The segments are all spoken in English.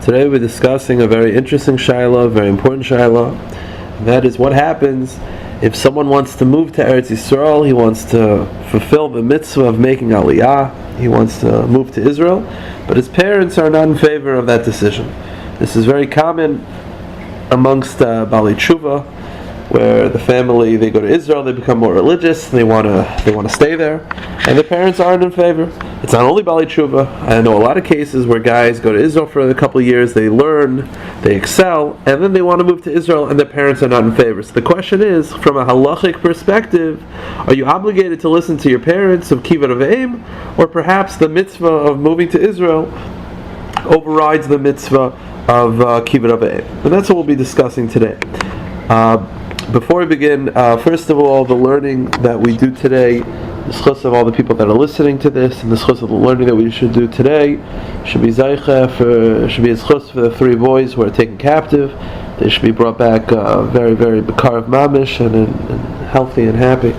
Today we're discussing a very interesting shaila, a very important shaila. That is, what happens if someone wants to move to Eretz Yisrael, he wants to fulfill the mitzvah of making Aliyah, he wants to move to Israel, but his parents are not in favor of that decision. This is very common amongst Bali Tshuva, where the family, they go to Israel, they become more religious, they want to stay there, and the parents aren't in favor. It's not only Bali Tshuva. I know a lot of cases where guys go to Israel for a couple of years, they learn, they excel, and then they want to move to Israel, and their parents are not in favor. So the question is, from a halachic perspective, are you obligated to listen to your parents of kibbud of aim, or perhaps the mitzvah of moving to Israel overrides the mitzvah of kibbud of aim? And that's what we'll be discussing today. Before we begin, first of all, the learning that we do today, the schus of all the people that are listening to this, and the schus of the learning that we should do today, should be schus for the three boys who are taken captive. They should be brought back very, very bakar of mamish and healthy and happy.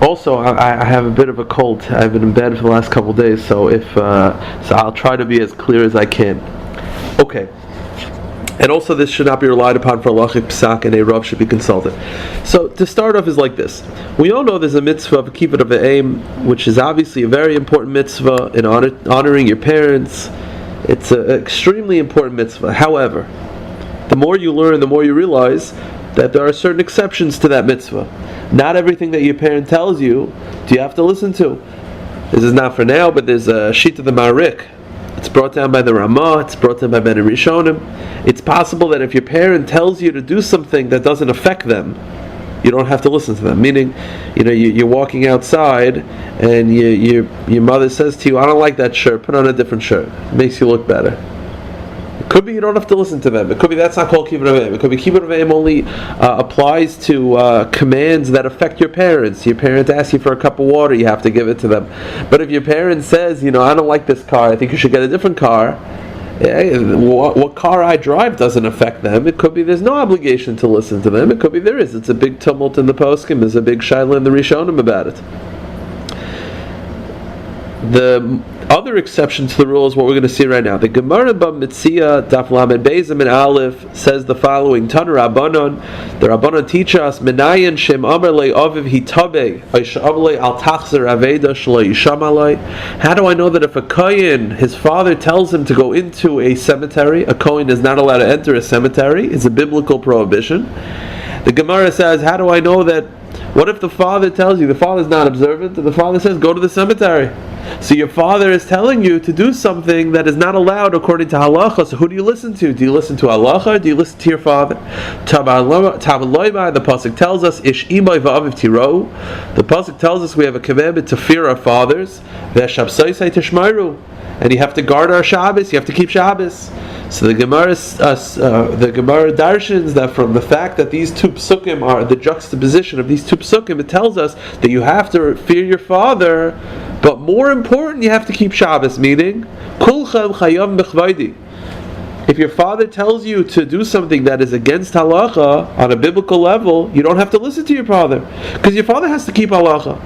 Also, I have a bit of a cold. I've been in bed for the last couple of days, so I'll try to be as clear as I can. Okay. And also, this should not be relied upon for halachic psak, and a rav should be consulted. So, to start off is like this. We all know there's a mitzvah of kibbud of aim, which is obviously a very important mitzvah in honoring your parents. It's an extremely important mitzvah. However, the more you learn, the more you realize that there are certain exceptions to that mitzvah. Not everything that your parent tells you do you have to listen to. This is not for now, but there's a sheet of the Marik. It's brought down by the Ramah, it's brought down by Ben Rishonim. It's possible that if your parent tells you to do something that doesn't affect them, you don't have to listen to them. Meaning, you're walking outside and your mother says to you, I don't like that shirt, put on a different shirt. It makes you look better. It could be you don't have to listen to them. It could be that's not called kibbud of aim. It could be kibbud of aim only applies to commands that affect your parents. Your parents ask you for a cup of water, you have to give it to them. But if your parent says, I don't like this car, I think you should get a different car, what car I drive doesn't affect them. It could be there's no obligation to listen to them. It could be there is. It's a big tumult in the poskim. There's a big shaila in the Rishonim about it. The other exception to the rule is what we're going to see right now. The Gemara B'Mitzia Daf Lamed Beis and Aleph says the following: Tan Rabbanon, the Rabbanon teach us Menayin Shem Amar LeAviv Hitabe Aishavle Al Tachzer Aveda Shlo Yishamalai. How do I know that if a kohen, his father tells him to go into a cemetery, a kohen is not allowed to enter a cemetery? It's a biblical prohibition. The Gemara says, how do I know that? What if the father tells you, the father's not observant, and the father says, go to the cemetery? So your father is telling you to do something that is not allowed according to halacha. So who do you listen to? Do you listen to halacha or do you listen to your father? The pasuk tells us, Ish imay va'aviv tiro. The pasuk tells us we have a commandment to fear our fathers. Ve'shabsaisai tishmairu. And you have to guard our Shabbos, you have to keep Shabbos. So the Gemara darshans that from the fact that these two psukim are the juxtaposition of these two psukim, it tells us that you have to fear your father, but more important, you have to keep Shabbos, meaning, Kulchem chayam b'chvaydi. If your father tells you to do something that is against halacha on a biblical level, you don't have to listen to your father, because your father has to keep halacha.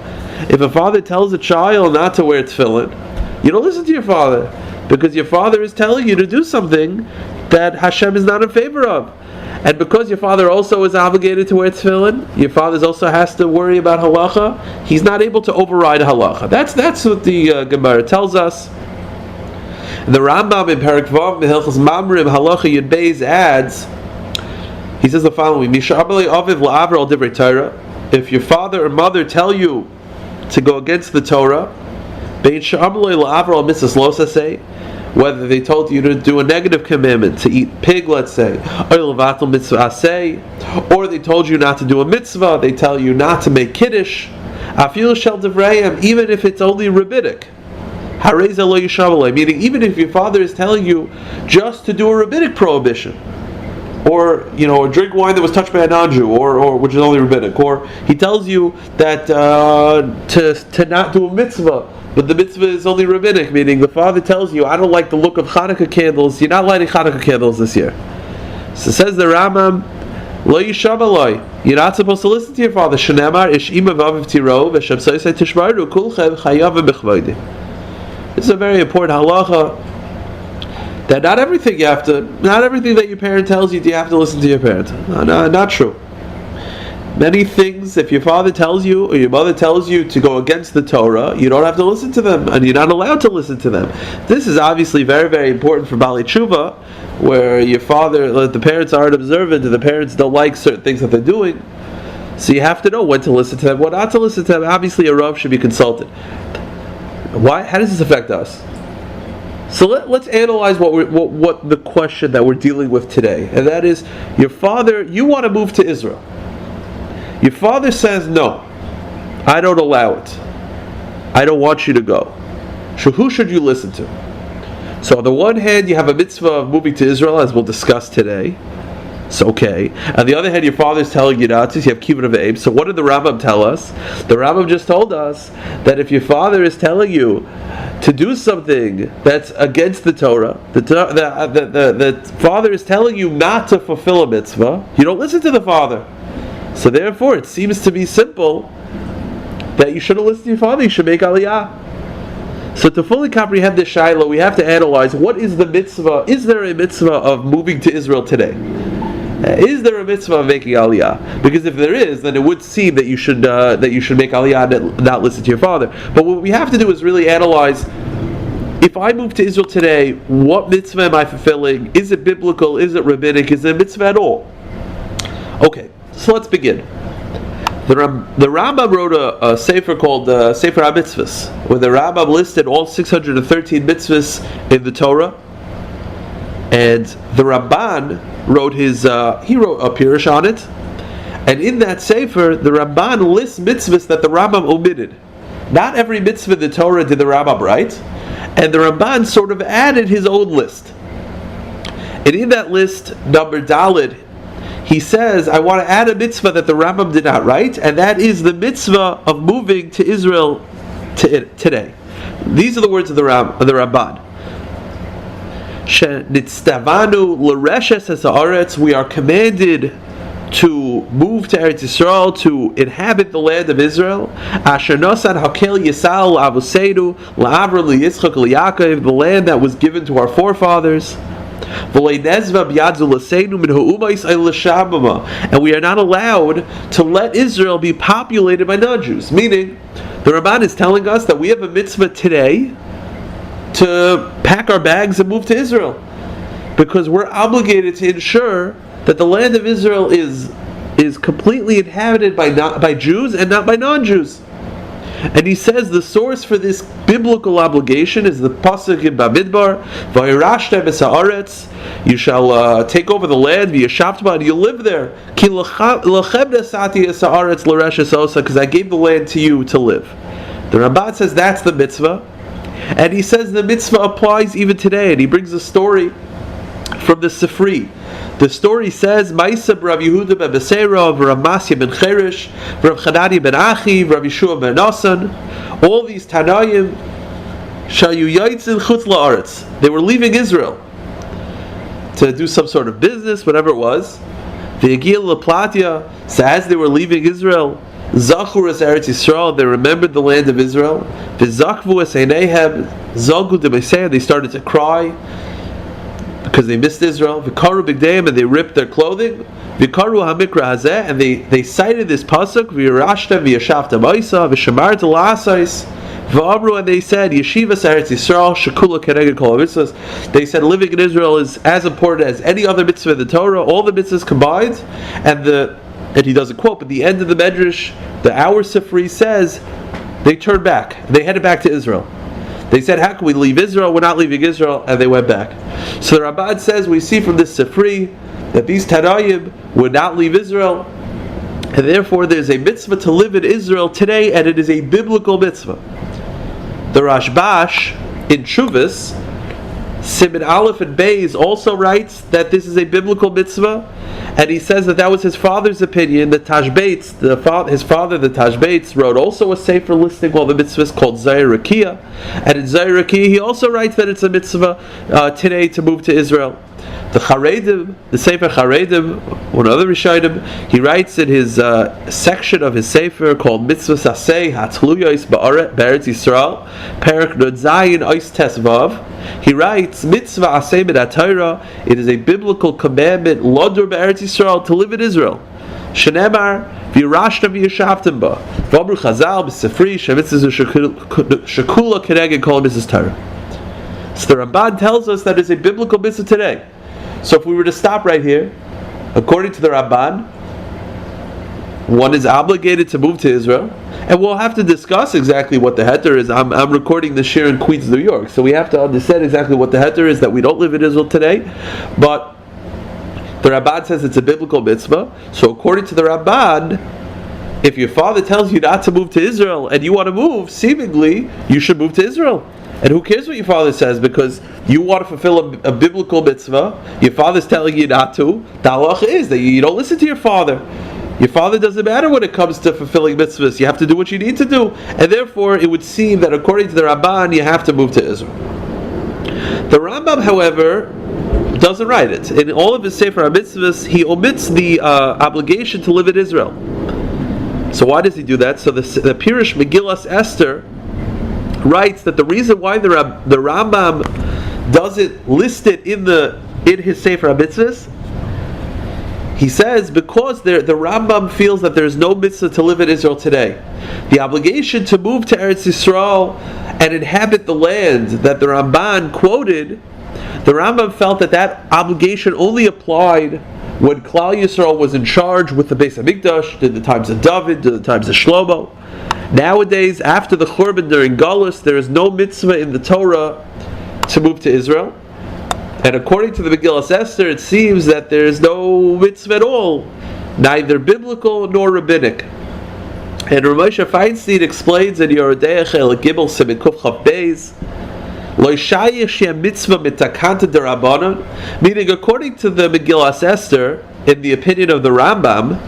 If a father tells a child not to wear tefillin, you don't listen to your father, because your father is telling you to do something that Hashem is not in favor of. And because your father also is obligated to wear tefillin, your father also has to worry about halacha. He's not able to override halacha. That's what the Gemara tells us. And the Rambam in Perek Vav Mehilchos Mamrim Halacha Yud Beis adds, he says the following: Mishabale Aviv la'avra divrei Torah. If your father or mother tell you to go against the Torah, whether they told you to do a negative commandment, to eat pig, let's say, or they told you not to do a mitzvah, they tell you not to make kiddush, even if it's only rabbinic, meaning even if your father is telling you just to do a rabbinic prohibition, or drink wine that was touched by a non-Jew, or which is only rabbinic, or he tells you that to not do a mitzvah, but the mitzvah is only rabbinic, meaning the father tells you, I don't like the look of Hanukkah candles, you're not lighting Hanukkah candles this year. So says the Rambam, Lo yishamaloi, you're not supposed to listen to your father. Shenamar ish ima v'aviv tiro v'shabsaisai tishmaru kulchem chayav v'bechvaydi. This is a very important halacha. that not everything that your parent tells you, do you have to listen to your parent. No, not true. Many things, if your father tells you or your mother tells you to go against the Torah, you don't have to listen to them, and you're not allowed to listen to them. This is obviously very, very important for Bali Tshuva, where your father, the parents aren't observant, and the parents don't like certain things that they're doing. So you have to know when to listen to them, when not to listen to them. Obviously, a Rav should be consulted. Why? How does this affect us? So let's analyze what the question that we're dealing with today, and that is, your father, you want to move to Israel. Your father says, no, I don't allow it. I don't want you to go. So who should you listen to? So on the one hand, you have a mitzvah of moving to Israel, as we'll discuss today. So okay. On the other hand, your father is telling you not to. So you have kibbud of aim. So what did the Rambam tell us? The Rambam just told us that if your father is telling you to do something that's against the Torah, the father is telling you not to fulfill a mitzvah, you don't listen to the father. So therefore, it seems to be simple that you shouldn't listen to your father, you should make Aliyah. So to fully comprehend this Shiloh, we have to analyze, what is the mitzvah? Is there a mitzvah of moving to Israel today? Is there a mitzvah of making Aliyah? Because if there is, then it would seem that you should make Aliyah and not listen to your father. But what we have to do is really analyze, if I move to Israel today, what mitzvah am I fulfilling? Is it biblical? Is it rabbinic? Is it a mitzvah at all? Okay. So let's begin. The Rambam wrote a sefer called Sefer HaMitzvahs, where the Rambam listed all 613 mitzvahs in the Torah, and the Ramban wrote a pirush on it, and in that sefer, the Ramban lists mitzvahs that the Rambam omitted. Not every mitzvah in the Torah did the Rambam write, and the Ramban sort of added his own list. And in that list, number Daled, he says, I want to add a mitzvah that the Rambam did not write, and that is the mitzvah of moving to Israel today. These are the words of the Ramban. We are commanded to move to Eretz Yisrael, to inhabit the land of Israel. The land that was given to our forefathers. And we are not allowed to let Israel be populated by non-Jews. Meaning, the Ramban is telling us that we have a mitzvah today to pack our bags and move to Israel, because we're obligated to ensure that the land of Israel is completely inhabited by Jews and not by non-Jews. And he says the source for this biblical obligation is the pasuk in Bamidbar, "Vayirashtem es haaretz." You shall take over the land, v'yashavta, and you live there. Ki lachem nasati es haaretz l'reshes osa, because I gave the land to you to live. The Ramban says that's the mitzvah, and he says the mitzvah applies even today. And he brings a story from the Sifri. The story says, Ma'aseh Rav Yehuda ben Beseira, Rav Masya ben Cherish, Rav Chanani ben Achi, Rav Yeshua ben Nasan, all these Tanaim, Shayu Yaitzin Chutz La'aretz. They were leaving Israel to do some sort of business, whatever it was. V'yagil Laplatya, so as they were leaving Israel, Zachur es Eretz Yisrael, they remembered the land of Israel. V'zakvu es Einehem, Zogu de Beseira, they started to cry, because they missed Israel. V'karu b'gdeim, and they ripped their clothing. V'karu hamikra hazeh, and they cited this pasuk. V'yirashtem v'yashavtem oisa v'shamartem la'asais. V'amru, and they said, Yeshivas Eretz Yisrael shekula keneged kol mitzvahs. They said living in Israel is as important as any other mitzvah in the Torah. All the mitzvahs combined, and he doesn't quote, but the end of the Medrash, the Our Sifri says, they turned back. They headed back to Israel. They said, how can we leave Israel? We're not leaving Israel. And they went back. So the Ramban says, we see from this Sifri that these Tanaim would not leave Israel. And therefore there's a mitzvah to live in Israel today, and it is a biblical mitzvah. The Rashbash in Shuvas, Siman Aleph and Beis, also writes that this is a biblical mitzvah, and he says that was his father's opinion. The Tashbates, his father, the Tashbates, wrote also a sefer listing all the mitzvahs called Zayir Rakia, and in Zayir Rakia he also writes that it's a mitzvah today to move to Israel. The Charedim, the Sefer Charedim, one other Rishonim, he writes in his section of his Sefer called Mitzvahs Aseh Hatzluyos Be'eretz Yisrael, Perek Nud Zayin Ois Tes Vav. He writes, Mitzvah Aseh Midat Torah, it is a biblical commandment, Lodur Be'eretz Yisrael, to live in Israel. Shenemar, V'yirashtem v'yishavtem ba. V'amru Chazal b'sefri, shemitzvah shekula keneged kol mitzvahs Torah. So the Ramban tells us that it's a biblical mitzvah today. So if we were to stop right here, according to the Ramban, one is obligated to move to Israel, and we'll have to discuss exactly what the heter is. I'm recording this here in Queens, New York, so we have to understand exactly what the heter is, that we don't live in Israel today, but the Ramban says it's a biblical mitzvah. So according to the Ramban, if your father tells you not to move to Israel and you want to move, seemingly you should move to Israel. And who cares what your father says, because you want to fulfill a biblical mitzvah, your father's telling you not to. The halacha is that you don't listen to your father. Your father doesn't matter when it comes to fulfilling mitzvahs. You have to do what you need to do. And therefore, it would seem that according to the Ramban, you have to move to Israel. The Rambam, however, doesn't write it. In all of his Sefer HaMitzvahs, he omits the obligation to live in Israel. So why does he do that? So the Pirush Megillas Esther writes that the reason why the Rambam doesn't list it in his Sefer HaMitzvahs, he says because the Rambam feels that there's no mitzvah to live in Israel today. The obligation to move to Eretz Yisrael and inhabit the land that the Ramban quoted, the Rambam felt that obligation only applied when Klal Yisrael was in charge with the Beis HaMikdash, in the times of David, in the times of Shlomo. Nowadays, after the Churban during Galus, there is no mitzvah in the Torah to move to Israel. And according to the Megillas Esther, it seems that there is no mitzvah at all, neither biblical nor rabbinic. And Rav Moshe Feinstein explains in Yoredei Chel Gimel Siman Kuf Chav Beis, Lo shayich sheyeh mitzvah mitakanta derabanan, meaning according to the Megillas Esther, in the opinion of the Rambam,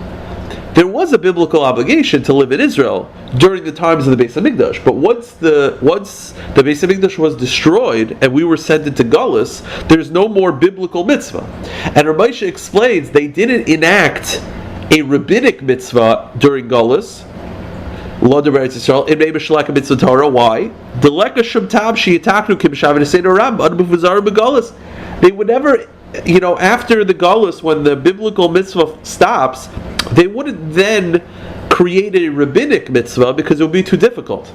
there was a biblical obligation to live in Israel during the times of the Beis HaMikdash. But once the Beis HaMikdash was destroyed and we were sent into Galus, there's no more biblical mitzvah. And Rav Moshe explains they didn't enact a rabbinic mitzvah during Galus. Lo Deber Eretz Yisrael in Mei B'Shalak Mitzvah Torah. Why? Deleka Shem Tab Sheyitaknu Kim Shavin Eseder Ram Anu B'Vuzar B'Galus. They would never, after the Galus, when the biblical mitzvah stops, they wouldn't then create a rabbinic mitzvah because it would be too difficult.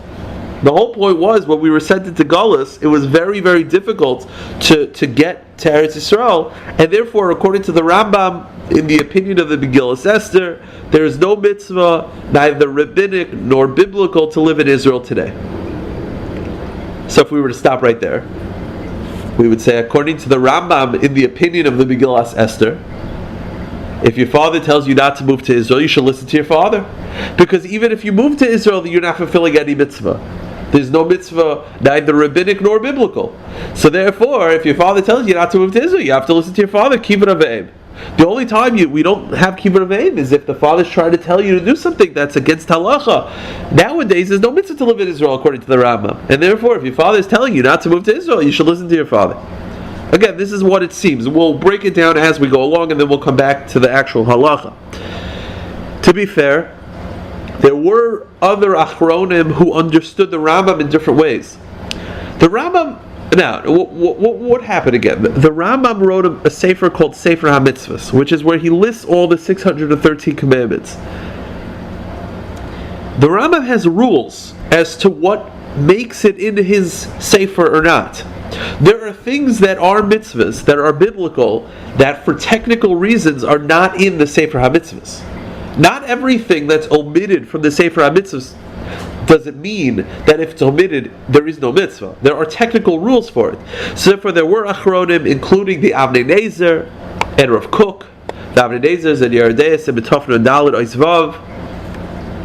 The whole point was when we were sent into Galus, it was very, very difficult to get to Eretz Yisrael, and therefore, according to the Rambam, in the opinion of the Megillas Esther, there is no mitzvah, neither rabbinic nor biblical, to live in Israel today. So if we were to stop right there, we would say, according to the Rambam, in the opinion of the Megillas Esther, if your father tells you not to move to Israel, you should listen to your father. Because even if you move to Israel, you're not fulfilling any mitzvah. There's no mitzvah, neither rabbinic nor biblical. So therefore, if your father tells you not to move to Israel, you have to listen to your father, kibbud avim. The only time we don't have kibbud avim is if the father's trying to tell you to do something that's against halacha. Nowadays, there's no mitzvah to live in Israel according to the Rambam. And therefore, if your father is telling you not to move to Israel, you should listen to your father. Again, this is what it seems. We'll break it down as we go along, and then we'll come back to the actual halacha. To be fair, there were other achronim who understood the Rambam in different ways. The Rambam, now, what happened again? The Rambam wrote a sefer called Sefer HaMitzvahs, which is where he lists all the 613 commandments. The Rambam has rules as to what makes it in his sefer or not. There are things that are mitzvahs, that are biblical, that for technical reasons are not in the Sefer HaMitzvahs. Not everything that's omitted from the Sefer HaMitzvahs doesn't mean that if it's omitted, there is no mitzvah. There are technical rules for it. So therefore there were achronim, including the Avnei Nezer and Rav Kook. The Avnei Nezers and Yeredeis and B'Tofnu and Dalet Oisvav.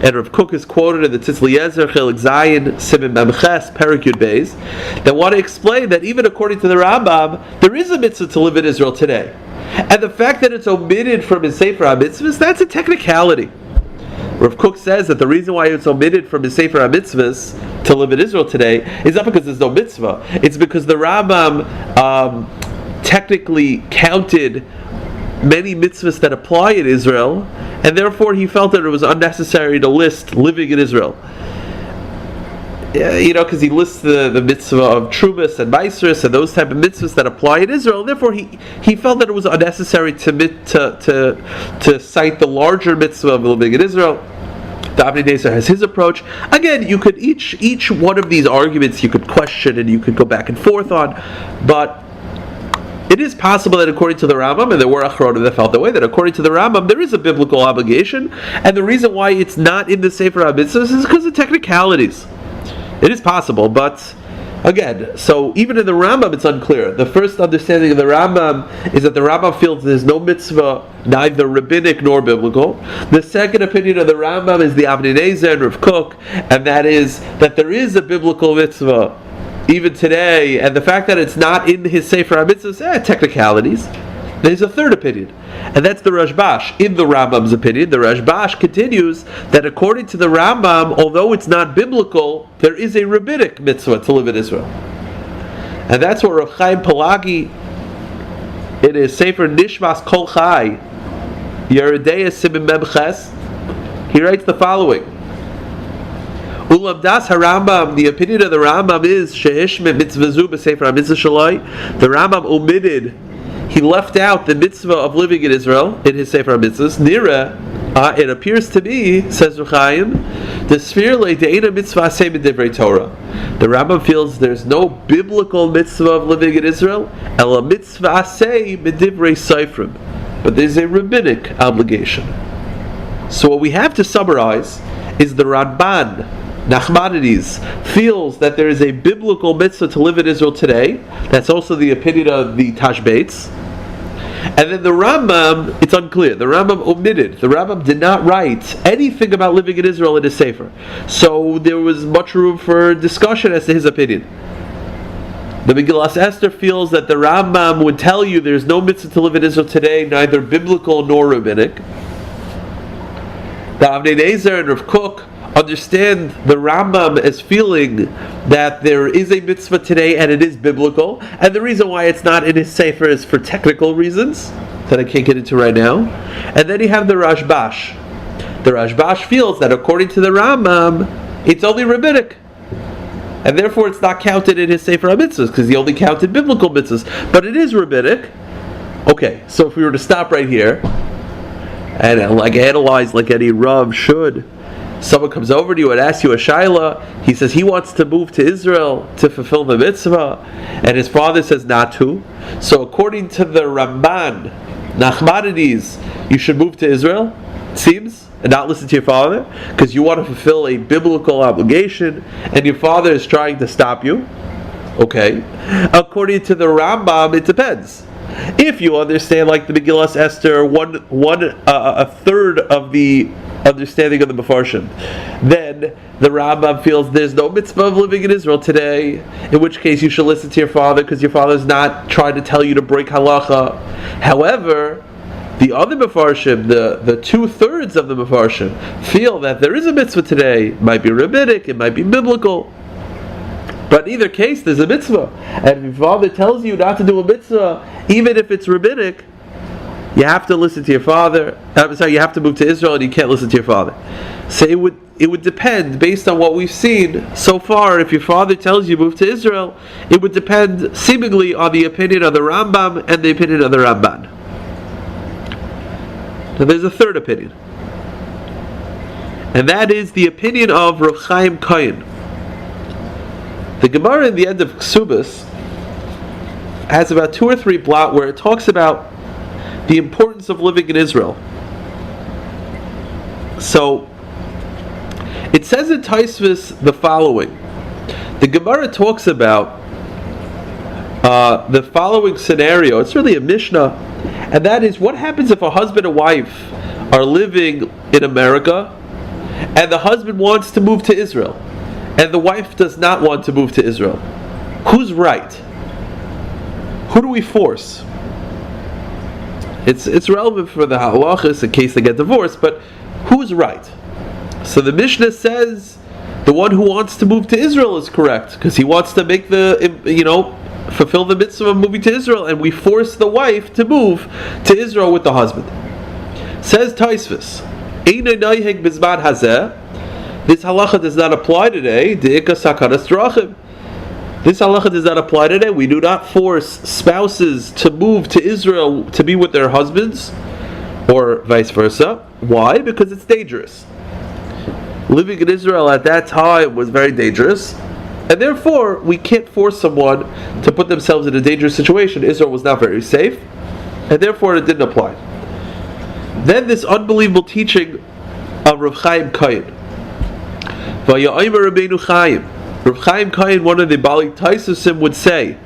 And Rav Kook is quoted in the Tzitz Eliezer, Chelik Zayin, Siman Memches, Perek Yud Beis, that want to explain that even according to the Rambam, there is a mitzvah to live in Israel today. And the fact that it's omitted from his Sefer HaMitzvahs, that's a technicality. Rav Kook says that the reason why it's omitted from his Sefer HaMitzvahs to live in Israel today is not because there's no mitzvah. It's because the Rambam technically counted many mitzvahs that apply in Israel, and therefore he felt that it was unnecessary to list living in Israel. Because he lists the mitzvah of Trumas and Maasros and those type of mitzvahs that apply in Israel. Therefore, he felt that it was unnecessary to cite the larger mitzvah of living in Israel. The Avnei Nezer has his approach. Again, you could each one of these arguments you could question and you could go back and forth on, but it is possible that according to the Rambam, and there were Achronim that felt that way, that according to the Rambam there is a biblical obligation, and the reason why it's not in the Sefer HaMitzvahs is because of technicalities. It is possible, but again, so even in the Rambam it's unclear. The first understanding of the Rambam is that the Rambam feels there's no mitzvah, neither rabbinic nor biblical. The second opinion of the Rambam is the Avnei Nezer and Rav Kook, and that is that there is a biblical mitzvah even today, and the fact that it's not in his Sefer HaMitzvahs, technicalities. There's a third opinion, and that's the Rashbash. In the Rambam's opinion, the Rashbash continues that according to the Rambam, although it's not biblical, there is a rabbinic mitzvah to live in Israel. And that's what Rav Chaim Pelagi, in his Sefer Nishmas Kol Chai, Yeridei Siman Mem Ches, he writes the following: Ulamdas HaRambam, the opinion of the Rambam is Shehishme Mitzvazu B'Sefer HaMitzvah Shalai. The Rambam omitted, he left out the mitzvah of living in Israel in his Sefer HaMitzvahs. Nira, it appears to me, says Rav Chaim, the Sfirle De'ena Mitzvah Aseh B'Divrei Torah. The Rambam feels there's no biblical mitzvah of living in Israel, Ela Mitzvah Aseh B'Divrei Seifrim, but there's a rabbinic obligation. So what we have to summarize is the Ramban Nachmanides feels that there is a biblical mitzvah to live in Israel today. That's also the opinion of the Tashbates. And then the Rambam, it's unclear. The Rambam omitted. The Rambam did not write anything about living in Israel in his Sefer. So there was much room for discussion as to his opinion. The Megillas Esther feels that the Rambam would tell you there's no mitzvah to live in Israel today, neither biblical nor rabbinic. The Avnei Nezer and Rav Kook understand the Rambam as feeling that there is a mitzvah today and it is biblical, and the reason why it's not in his Sefer is for technical reasons that I can't get into right now. And then you have the Rashbash. The Rashbash feels that according to the Rambam, it's only rabbinic, and therefore it's not counted in his Sefer HaMitzvahs because he only counted biblical mitzvahs, but it is rabbinic. Okay, so if we were to stop right here and analyze like any Rav should, someone comes over to you and asks you a shaila. He says he wants to move to Israel to fulfill the mitzvah, and his father says not to. So according to the Ramban, Nachmanides, you should move to Israel, it seems, and not listen to your father, because you want to fulfill a biblical obligation, and your father is trying to stop you. Okay. According to the Rambam, it depends. If you understand, like the Megillas Esther, a third of the understanding of the Mefarshim, then the Rambam feels there's no mitzvah of living in Israel today, in which case you should listen to your father because your father's not trying to tell you to break halacha. However, the other Mefarshim, the 2/3 of the Mefarshim, feel that there is a mitzvah today. It might be rabbinic, it might be biblical, but in either case there's a mitzvah, and if your father tells you not to do a mitzvah, even if it's rabbinic, you have to listen to your father. You have to move to Israel, and you can't listen to your father. So it would depend based on what we've seen so far. If your father tells you move to Israel, it would depend seemingly on the opinion of the Rambam and the opinion of the Ramban. Now there's a third opinion, and that is the opinion of Rav Chaim Kohen. The Gemara in the end of Ksubas has about 2 or 3 blot where it talks about the importance of living in Israel. So it says in Taisvis the following. The Gemara talks about the following scenario. It's really a Mishnah, and that is what happens if a husband and wife are living in America and the husband wants to move to Israel and the wife does not want to move to Israel. Who's right? Who do we force? It's relevant for the halachas in case they get divorced, but who's right? So the Mishnah says the one who wants to move to Israel is correct because he wants to make fulfill the mitzvah of moving to Israel, and we force the wife to move to Israel with the husband. Says Taisvis, Eina noiheg bizman hazeh. This halacha does not apply today. De'ika sakaras drachim. This halacha does not apply today. We do not force spouses to move to Israel to be with their husbands, or vice versa. Why? Because it's dangerous. Living in Israel at that time was very dangerous, and therefore we can't force someone to put themselves in a dangerous situation. Israel was not very safe, and therefore it didn't apply. Then this unbelievable teaching of Rav Chaim Kayin. Vaya'aymer Rabbeinu Chaim. Rav Chaim Kayin, one of the Bali Taisusim, would say,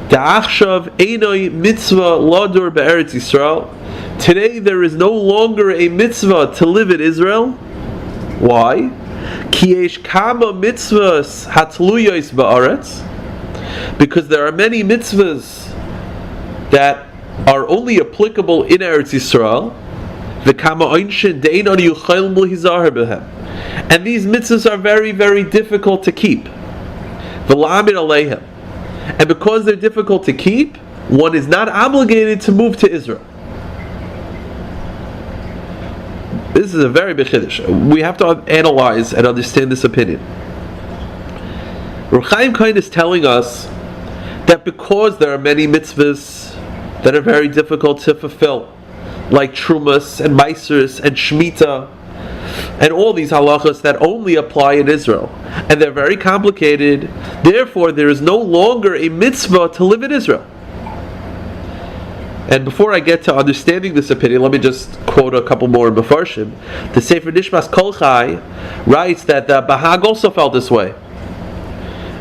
Da'achshav einoi mitzvah ladur be'eretz Yisrael. Today there is no longer a mitzvah to live in Israel. Why? Ki yesh kama mitzvahs hatluyos ba'aretz. Because there are many mitzvahs that are only applicable in Eretz Yisrael. V'kama einshin de'ein ani yuchayl mulhizar behem. And these mitzvahs are very, very difficult to keep. V'la'amid aleihem. And because they're difficult to keep, one is not obligated to move to Israel. This is a very big chiddush. We have to analyze and understand this opinion. Rav Chaim Kayin is telling us that because there are many mitzvahs that are very difficult to fulfill, like Trumas and Maisers and Shemitah, and all these halachas that only apply in Israel, and they're very complicated, therefore there is no longer a mitzvah to live in Israel. And before I get to understanding this opinion, let me just quote a couple more in Mefarshim. The Sefer Nishmas Kol Chai writes that the Bahag also felt this way.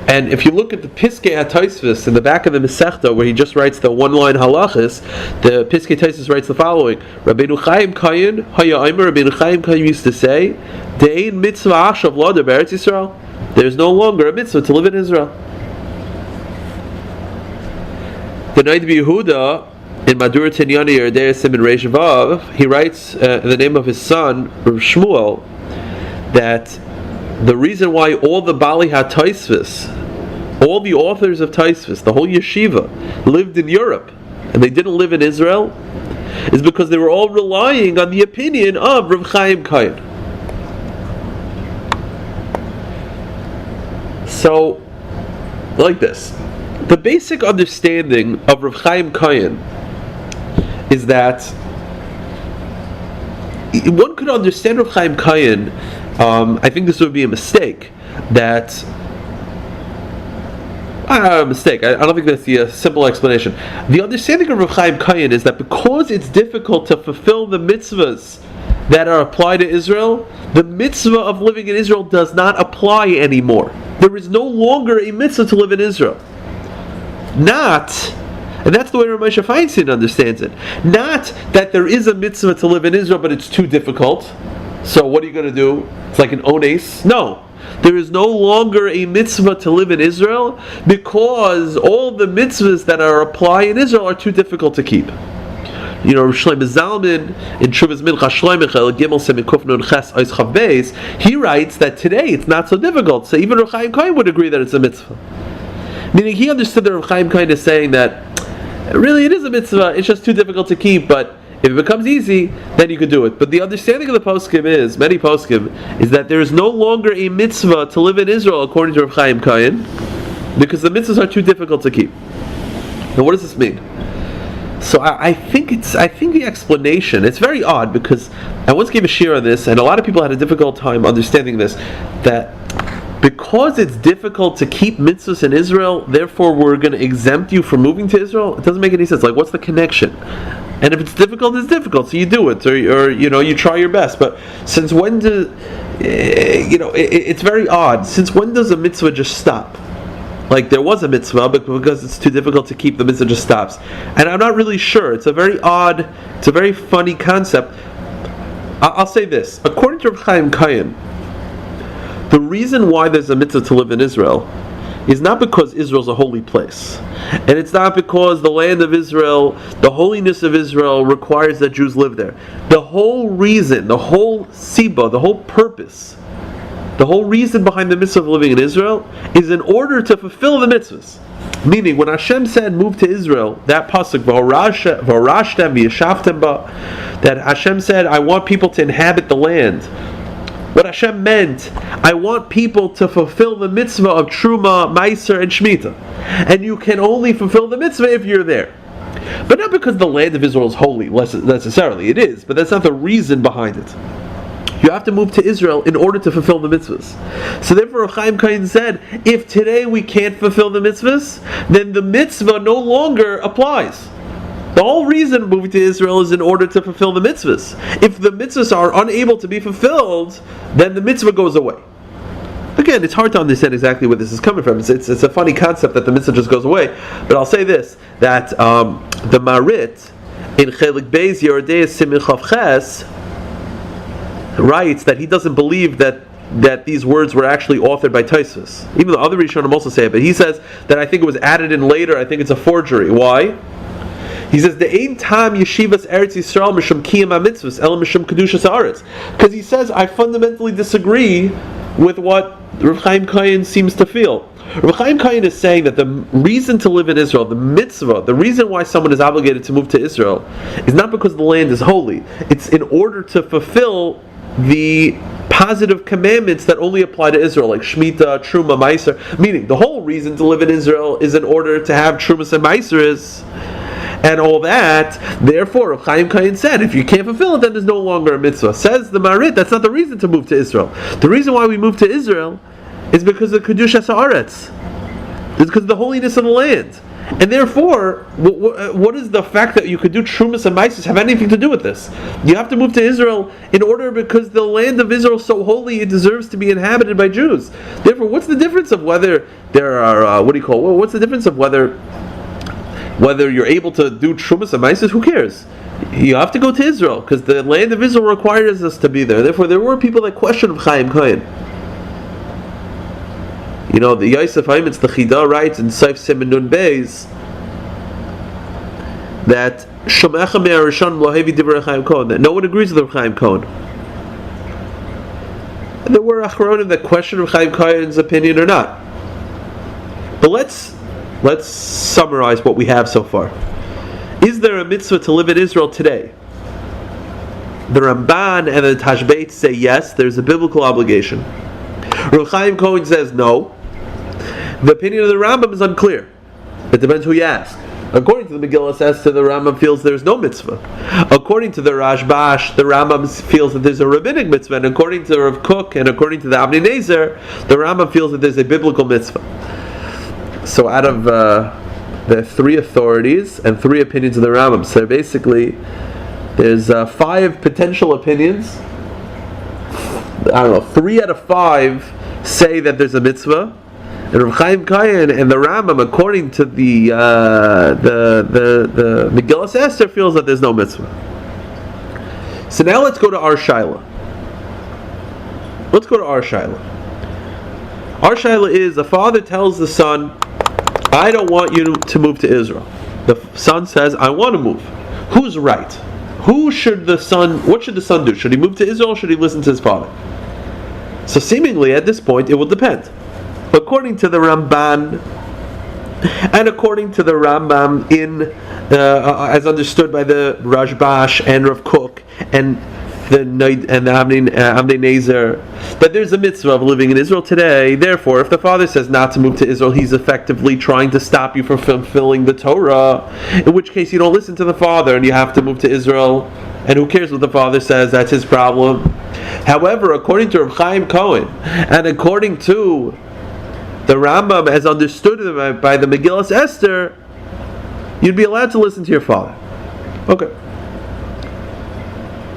And if you look at the Piskei HaTaisvis in the back of the Masechta, where he just writes the one-line halachas, the Piskei HaTaisvis writes the following: Rabbeinu Chaim Kayin, Haya Aimer, Rabbeinu Chaim Kayin used to say, De'ein mitzvah achshav lader be'eretz Yisrael. There is no longer a mitzvah to live in Israel. The Noid Yehuda in Madur Tinyani Yerdei Simin Reish Vav, he writes in the name of his son Rav Shmuel that the reason why all the Bali HaTaisvis, all the authors of Taisvis, the whole yeshiva, lived in Europe and they didn't live in Israel, is because they were all relying on the opinion of Rav Chaim Kayin. So, like this, the basic understanding of Rav Chaim Kayin is that one could understand Rav Chaim Kayin. I think this would be a mistake. That a mistake. I don't think that's the simple explanation. The understanding of Rav Chaim Kayin is that because it's difficult to fulfill the mitzvahs that are applied to Israel, the mitzvah of living in Israel does not apply anymore. There is no longer a mitzvah to live in Israel. And that's the way Rav Moshe Feinstein understands it. Not that there is a mitzvah to live in Israel, but it's too difficult. So what are you going to do? It's like an ones. No. There is no longer a mitzvah to live in Israel because all the mitzvahs that are applied in Israel are too difficult to keep. You know, Shlomo Zalman in Shuvas Mincha Shloimechel Gimel Semikuf Nun Ches Ois Chav Beis, he writes that today it's not so difficult. So even Rav Chaim Kayin would agree that it's a mitzvah. Meaning he understood that Rav Chaim Kayin is saying that really it is a mitzvah, it's just too difficult to keep, but if it becomes easy, then you could do it. But the understanding of the poskim is, many poskim, is that there is no longer a mitzvah to live in Israel according to Rav Chaim Kayin, because the mitzvahs are too difficult to keep. Now what does this mean? So I think the explanation, it's very odd because I once gave a shir on this and a lot of people had a difficult time understanding this, that because it's difficult to keep mitzvahs in Israel, therefore we're going to exempt you from moving to Israel. It doesn't make any sense. Like, what's the connection? And if it's difficult, it's difficult, so you do it, or you try your best. But since when do it's very odd. Since when does a mitzvah just stop? Like, there was a mitzvah, but because it's too difficult to keep, the mitzvah just stops. And I'm not really sure. It's a very odd, it's a very funny concept. I'll say this. According to Rav Chaim Kayin, the reason why there's a mitzvah to live in Israel is not because Israel's a holy place. And it's not because the land of Israel, the holiness of Israel requires that Jews live there. The whole reason, the whole siba, the whole purpose, the whole reason behind the mitzvah of living in Israel is in order to fulfill the mitzvahs. Meaning, when Hashem said, move to Israel, that pasuk, v'orashtem v'yeshavtem ba, that Hashem said, I want people to inhabit the land. What Hashem meant, I want people to fulfill the mitzvah of Truma, Meiser, and Shemitah. And you can only fulfill the mitzvah if you're there. But not because the land of Israel is holy, necessarily. It is, but that's not the reason behind it. You have to move to Israel in order to fulfill the mitzvahs. So therefore, Chaim Kain said, if today we can't fulfill the mitzvahs, then the mitzvah no longer applies. The whole reason moving to Israel is in order to fulfill the mitzvahs. If the mitzvahs are unable to be fulfilled, then the mitzvah goes away. Again, it's hard to understand exactly where this is coming from. It's a funny concept that the mitzvah just goes away. But I'll say this, that the Marit in Chelik Beis Yerodei Simin Chav Ches writes that he doesn't believe that these words were actually authored by Tosfos. Even though other Rishonim also say it, but he says that I think it was added in later. I think it's a forgery. Why? He says the ein tam yeshivas Eretz Yisrael mishum kiyam hamitzvos el mishum kedushas haaretz, because he says I fundamentally disagree with what Rav Chaim Kain seems to feel. Rav Chaim Kain is saying that the reason to live in Israel, the mitzvah, the reason why someone is obligated to move to Israel, is not because the land is holy. It's in order to fulfill the positive commandments that only apply to Israel, like Shemitah, Truma, Meiser. Meaning, the whole reason to live in Israel is in order to have Trumas and Meisers and all that. Therefore, Rav Chaim Kain said, if you can't fulfill it, then there's no longer a mitzvah. Says the Marit, that's not the reason to move to Israel. The reason why we move to Israel is because of Kedushas Haaretz. It's because of the holiness of the land. And therefore, what is the fact that you could do Trumas and Meises have anything to do with this? You have to move to Israel in order because the land of Israel is so holy, it deserves to be inhabited by Jews. Therefore, what's the difference of whether there are, what's the difference of whether you're able to do Trumas and Meises? Who cares? You have to go to Israel because the land of Israel requires us to be there. Therefore, there were people that questioned Chaim Kain. You know, the Yosef Haimitz, the Chida, writes in Seif Simen Nun Beis that Shomecha me'arishon lohevi divrei Chaim Cohen, that no one agrees with Chaim Cohen. And there were Achronim that questioned Chaim Cohen's opinion or not. But let's summarize what we have so far. Is there a mitzvah to live in Israel today? The Ramban and the Tashbeit say yes, there's a biblical obligation. Rav Chaim Cohen says no. The opinion of the Rambam is unclear. It depends who you ask. According to the Megillah Esther, the Rambam feels there's no mitzvah. According to the Rashbash, the Rambam feels that there's a rabbinic mitzvah. And according to Rav Kook and according to the Avnei Nezer, the Rambam feels that there's a biblical mitzvah. So out of the three authorities and three opinions of the Rambam, so basically there's 5 potential opinions. I don't know, 3 out of 5 say that there's a mitzvah, and Rav Chaim Kain and the Rambam, according to the Megillah Esther, feels that there's no mitzvah. So now let's go to our Shaila. Our Shaila is, a father tells the son, I don't want you to move to Israel. The son says, I want to move. Who's right? What should the son do? Should he move to Israel or should he listen to his father? So seemingly at this point it will depend. According to the Ramban and according to the Rambam as understood by the Rashbash and Rav Kook and the Avnei Nezer, that there's a mitzvah of living in Israel today. Therefore, if the father says not to move to Israel, he's effectively trying to stop you from fulfilling the Torah, in which case you don't listen to the father and you have to move to Israel. And who cares what the father says? That's his problem. However, according to Rav Chaim Cohen and according to the Rambam as understood by the Megillah Esther, you'd be allowed to listen to your father. Okay.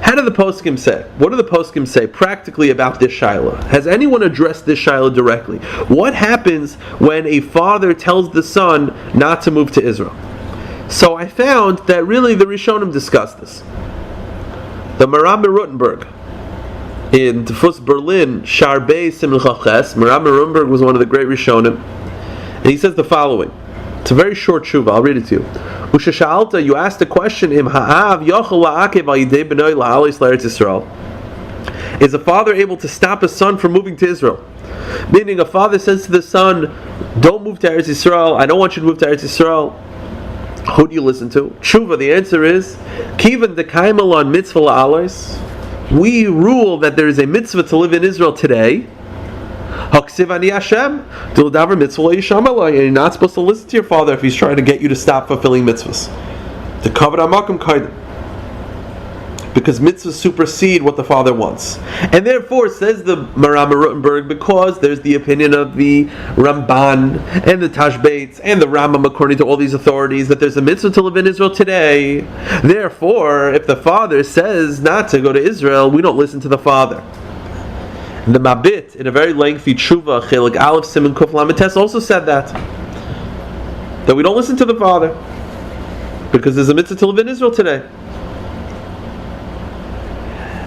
How do the poskim say? What do the poskim say practically about this shaila? Has anyone addressed this shaila directly? What happens when a father tells the son not to move to Israel? So I found that really the Rishonim discussed this. The Maram Rottenberg in Tefus Berlin, Sharbei Simon Chafches, Maram Rottenberg was one of the great Rishonim, and he says the following. It's a very short tshuva. I'll read it to you. Ushashalta, you asked the question: Im ha'av yochel la'akev al yidei b'noi la'alis l'Eretz Yisrael. Is a father able to stop his son from moving to Israel? Meaning, a father says to the son, don't move to Eretz Yisrael. I don't want you to move to Eretz Yisrael. Who do you listen to? Tshuva, the answer is, Kivan dekaimal on mitzvah la'alos. We rule that there is a mitzvah to live in Israel today. Haksiv ani Hashem, dildavar mitzvah la'yisham, and you're not supposed to listen to your father if he's trying to get you to stop fulfilling mitzvahs. The kavod hamakom kaidim. Because mitzvahs supersede what the father wants. And therefore, says the Maram Rutenberg, because there's the opinion of the Ramban and the Tashbates and the Rambam, according to all these authorities, that there's a mitzvah to live in Israel today. Therefore, if the father says not to go to Israel, we don't listen to the father. And the Mabit, in a very lengthy tshuva, Chelik Aleph Siman Kuf Lamed Tes, also said that we don't listen to the father because there's a mitzvah to live in Israel today.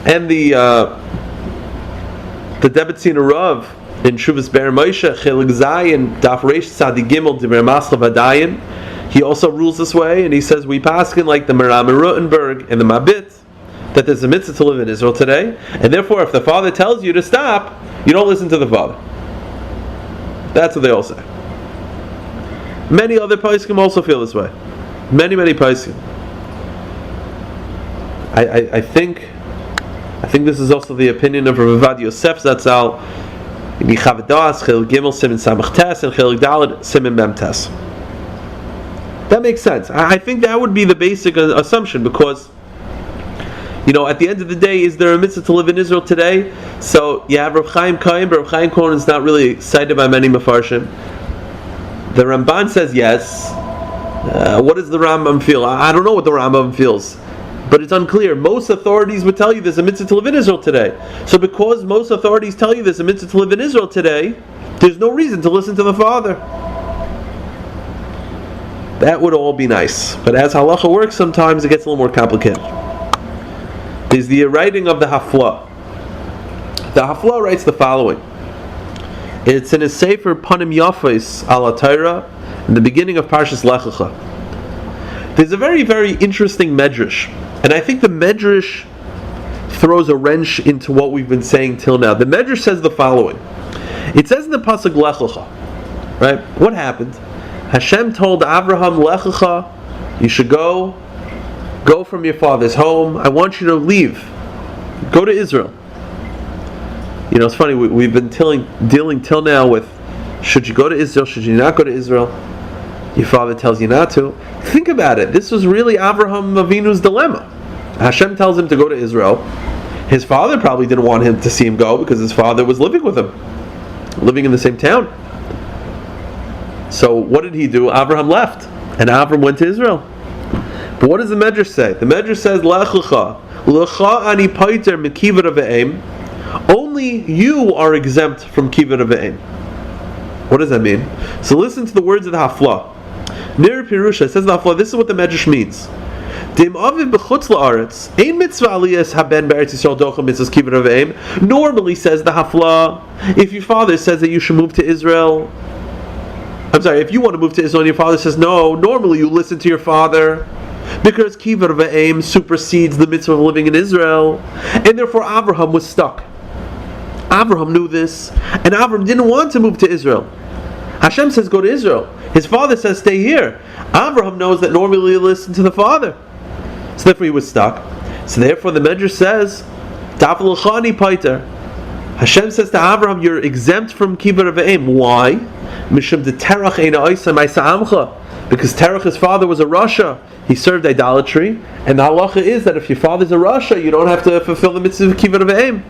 And the Debetzin Rav in Shuvas Ber Moshe Chelik Zayin Daf Reish Tzadi Gimel Divrei Masla Vadayin, he also rules this way, and he says we paskin like the Maram Rutenberg and the Mabit that there's a mitzvah to live in Israel today, and therefore if the father tells you to stop, you don't listen to the father. That's what they all say. Many other poskim also feel this way. Many poskim. I think this is also the opinion of Rav Avad Yosef Zatzal, Michavadas, Chelik Gimel, Siman Samach Tes, and Chelik Dalet, Siman Mem Tes. That makes sense. I think that would be the basic assumption, because, at the end of the day, is there a mitzvah to live in Israel today? So you have Rav Chaim Kohen, but Rav Chaim Kohen is not really cited by many Mefarshim. The Ramban says yes. What does the Rambam feel? I don't know what the Rambam feels, but it's unclear. Most authorities would tell you there's a mitzvah to live in Israel today. So because most authorities tell you there's a mitzvah to live in Israel today, there's no reason to listen to the father. That would all be nice. But as halacha works, sometimes it gets a little more complicated. There's the writing of the Hafla. The Hafla writes the following. It's in his Sefer Panim Yafos Ala Torah, in the beginning of Parshas Lech Lecha. There's a very, very interesting medrash, and I think the medrash throws a wrench into what we've been saying till now. The medrash says the following. It says in the pasuk Lech Lecha, right? What happened? Hashem told Avraham, Lech Lecha, you should go from your father's home. I want you to leave. Go to Israel. It's funny, we've been dealing till now with, should you go to Israel, should you not go to Israel? Your father tells you not to. Think about it. This was really Avraham Avinu's dilemma. Hashem tells him to go to Israel. His father probably didn't want him to see him go because his father was living with him, living in the same town. So what did he do? Avraham left, and Avram went to Israel. But what does the Medrash say? The Medrash says, Lech lecha, lecha ani paiter mikivur ve'em. Only you are exempt from kivur ve'em. What does that mean? So listen to the words of the Hafla. Nir Pirusha says the Hafla, this is what the Medrash means. Dim aviv b'chutz la'aretz, ein mitzvah aliyah haben be'eretz Yisrael docha mitzvahs kivur ve'em. Normally, says the Hafla, if your father says that you should move to Israel, if you want to move to Israel and your father says no, normally you listen to your father, because kivur ve'em supersedes the mitzvah of living in Israel, and therefore Avraham was stuck. Avraham knew this, and Avraham didn't want to move to Israel. Hashem says go to Israel. His father says stay here. Avraham knows that normally you listen to the father, so therefore he was stuck. So therefore the Medrash says, Tafel paiter. Hashem says to Avraham, you're exempt from kivur ve'em. Why? Mishum de terach eina oisa ma'isa amcha. Because Terach, his father, was a Rasha. He served idolatry, and the halacha is that if your father's a Rasha, you don't have to fulfill the mitzvah of kivur ve'em.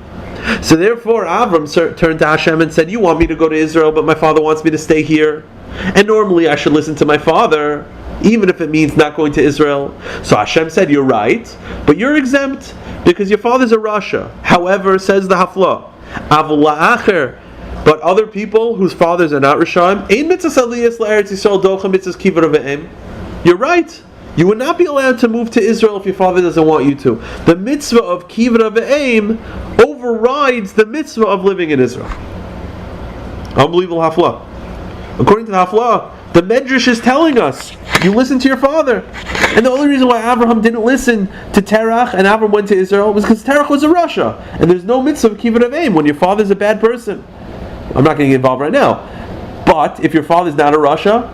So therefore Avram turned to Hashem and said, you want me to go to Israel, but my father wants me to stay here, and normally I should listen to my father, even if it means not going to Israel. So Hashem said, you're right, but you're exempt because your father's a Rasha. However, says the Hafla, Avul la'acher, but other people whose fathers are not Rishayim, ein mitzvahs aliyas la'eretz Yisrael docha mitzvahs kivur ve'em. You're right. You would not be allowed to move to Israel if your father doesn't want you to. The mitzvah of kivur ve'em overrides the mitzvah of living in Israel. Unbelievable Hafla. According to the Hafla, the Medrash is telling us, you listen to your father. And the only reason why Avraham didn't listen to Terach and Avraham went to Israel was because Terach was a Rasha. And there's no mitzvah of kivur ve'em when your father's a bad person. I'm not going to get involved right now. But if your father's not a Rasha,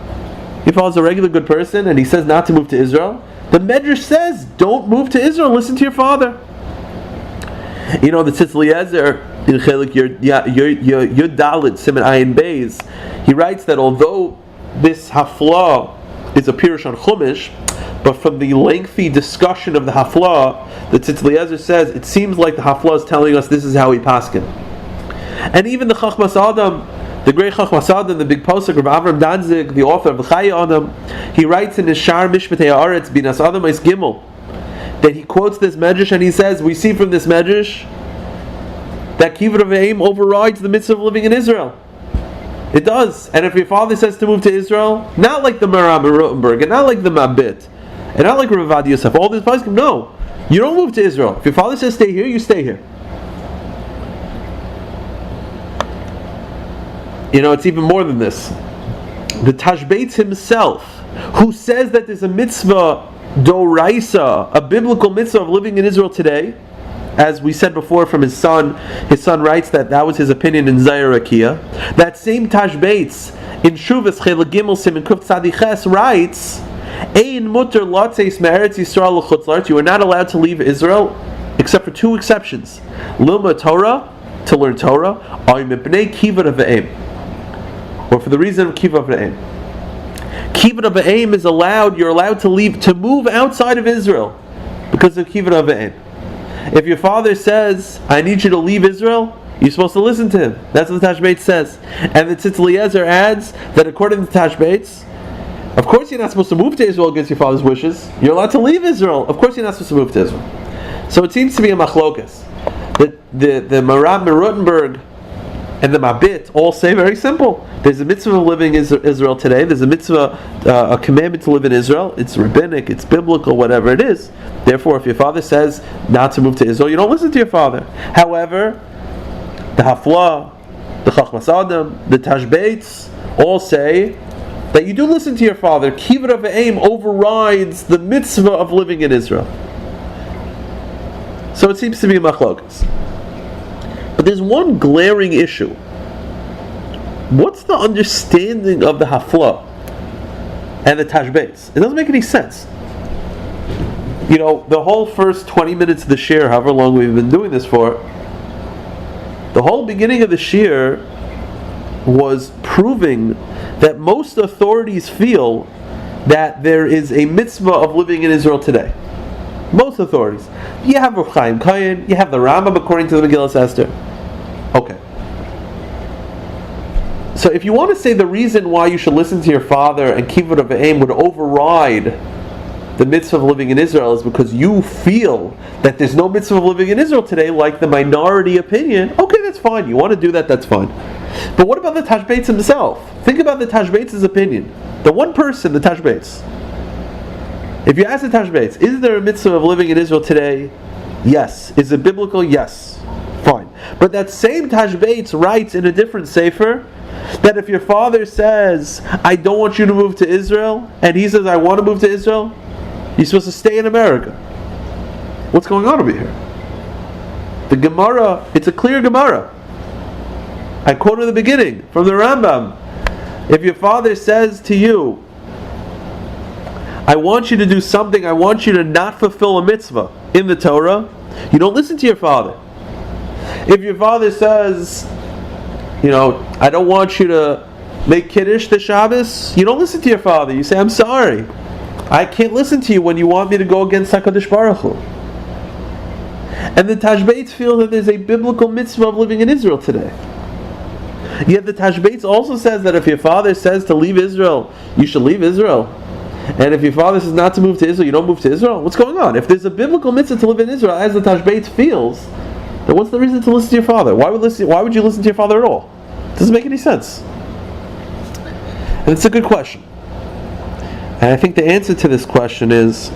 your father's a regular good person, and he says not to move to Israel, the Medrash says, don't move to Israel, listen to your father. You know, the Tzitz Eliezer, in Chelik Yud Dalet, Siman Ayin Beis, he writes that although this hafla is a pirush on Chumash, but from the lengthy discussion of the hafla, the Tzitz Eliezer says, it seems like the hafla is telling us this is how we paskin. And even the Chachmas Adam, the great Chachmas Adam, the big posek of Avram Danzig, the author of the Chaya Adam, he writes in his Shar Mishpatei Haaretz Binas Adam Eis Gimel that he quotes this medrash and he says, we see from this medrash that Kibbud Avim overrides the mitzvah of living in Israel. It does. And if your father says to move to Israel, not like the Maram in Rotenberg, and not like the Mabit, and not like Rav Avad Yosef, all these poskim, no, you don't move to Israel. If your father says stay here, you stay here. You know, it's even more than this. The Tashbeitz himself, who says that there's a mitzvah doraisa, a biblical mitzvah of living in Israel today, as we said before from his son writes that was his opinion in Zayer Akiya. That same Tashbeitz in Shuvas Chela Gimel Siman Kuf Tzadiches writes, Ein mutter latzeis me'eretz Yisrael l'chutz la'aretz. You are not allowed to leave Israel except for two exceptions: Lilma Torah, to learn Torah, or mipnei Kibbud Avim, or for the reason of Kibbud Avim. Kibbud Avim is allowed. You're allowed to leave, to move outside of Israel because of Kibbud Avim. If your father says, I need you to leave Israel, you're supposed to listen to him. That's what the Tashbeitz says. And the Tzitz Eliezer adds that according to the Tashbeitz, of course you're not supposed to move to Israel against your father's wishes. You're allowed to leave Israel. Of course you're not supposed to move to Israel. So it seems to be a machlokas. The Maram Rotenberg and the Mabit all say very simple. There's a mitzvah of living in Israel today. There's a mitzvah, a commandment to live in Israel. It's rabbinic, it's biblical, whatever it is. Therefore, if your father says not to move to Israel, you don't listen to your father. However, the Hafla, the Chachmas Adam, the Tashbeitz all say that you do listen to your father. Kibbud Avim overrides the mitzvah of living in Israel. So it seems to be a machlokas. But there's one glaring issue. What's the understanding of the Hafla and the Tashbeitz? It doesn't make any sense. You know, the whole first 20 minutes of the shir, however long we've been doing this for, the whole beginning of the shir was proving that most authorities feel that there is a mitzvah of living in Israel today. Most authorities. You have Rav Chaim Kayin, you have the Rambam according to the Megillas Esther. Okay. So if you want to say the reason why you should listen to your father and Kibbud Avim would override the mitzvah of living in Israel is because you feel that there's no mitzvah of living in Israel today, like the minority opinion, okay, that's fine. You want to do that, that's fine. But what about the Tashbeitz himself? Think about the Tashbeitz's opinion. The one person, the Tashbeitz. If you ask the Tashbeitz, is there a mitzvah of living in Israel today? Yes. Is it biblical? Yes. Fine. But that same Tashbeitz writes in a different sefer that if your father says, I don't want you to move to Israel, and he says, I want to move to Israel, you're supposed to stay in America. What's going on over here? The Gemara, it's a clear Gemara. I quoted the beginning from the Rambam. If your father says to you, I want you to do something, I want you to not fulfill a mitzvah in the Torah, you don't listen to your father. If your father says, I don't want you to make Kiddush the Shabbos, you don't listen to your father. You say, I'm sorry. I can't listen to you when you want me to go against HaKadosh Baruch Hu. And the Tashbeitz feel that there's a biblical mitzvah of living in Israel today. Yet the Tashbeitz also says that if your father says to leave Israel, you should leave Israel. And if your father says not to move to Israel, you don't move to Israel. What's going on? If there's a biblical mitzvah to live in Israel, as the Tashbeitz feels, then what's the reason to listen to your father? Why would you listen to your father at all? It doesn't make any sense. And it's a good question. And I think the answer to this question is,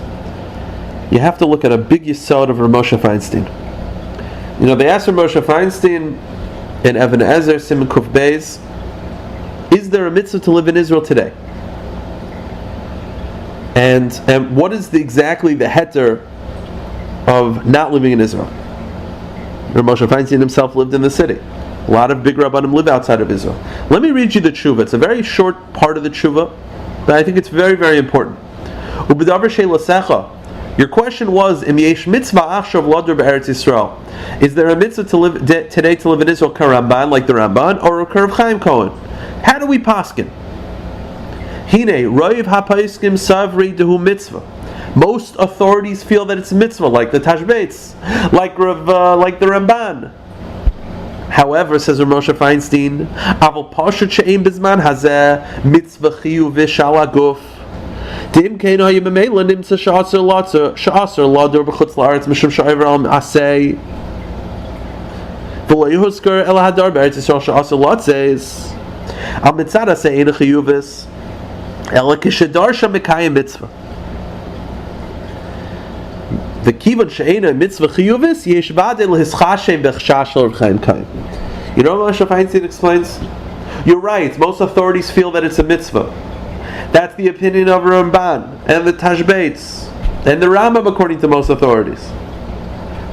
you have to look at a big yesod of Rav Moshe Feinstein. They asked Rav Moshe Feinstein in Even Ezer, Siman Kuf Beis, is there a mitzvah to live in Israel today? And what is exactly the heter of not living in Israel? Rav Moshe Feinstein himself lived in the city. A lot of big Rabbanim live outside of Israel. Let me read you the tshuva. It's a very short part of the tshuva, but I think it's very, very important. Your question was, Im yesh mitzvah achshav ladur be'eretz Yisrael. Is there a mitzvah to live today to live in Israel Ramban, like the Ramban, or a Rav Chaim Cohen? How do we paskin? Hine roiv hapaiskim savri dehu mitzvah. Most authorities feel that it's mitzvah, like the Tashbetz, like the Ramban. However, says Rav Moshe Feinstein, aval pashat she'ein bizman hazeh mitzvah chiyuv v'shala guf. Dim kein hayim memela nimtza sha'aser ladur b'chutz la'aretz mishum sha'aver al asay v'lo yuhusker el hadar b'eretz Yisrael sha'aser latzes al mitzad asay ein chiyuvis el k'shedar sha'mekayim mitzvah. The kivan she'ena mitzvah chiyuvis yeshvad el hischashem b'chshash Rav Chaim Kaim. You know what Moshe Feinstein explains? You're right. Most authorities feel that it's a mitzvah. That's the opinion of Ramban and the Tashbetz and the Rambam, according to most authorities.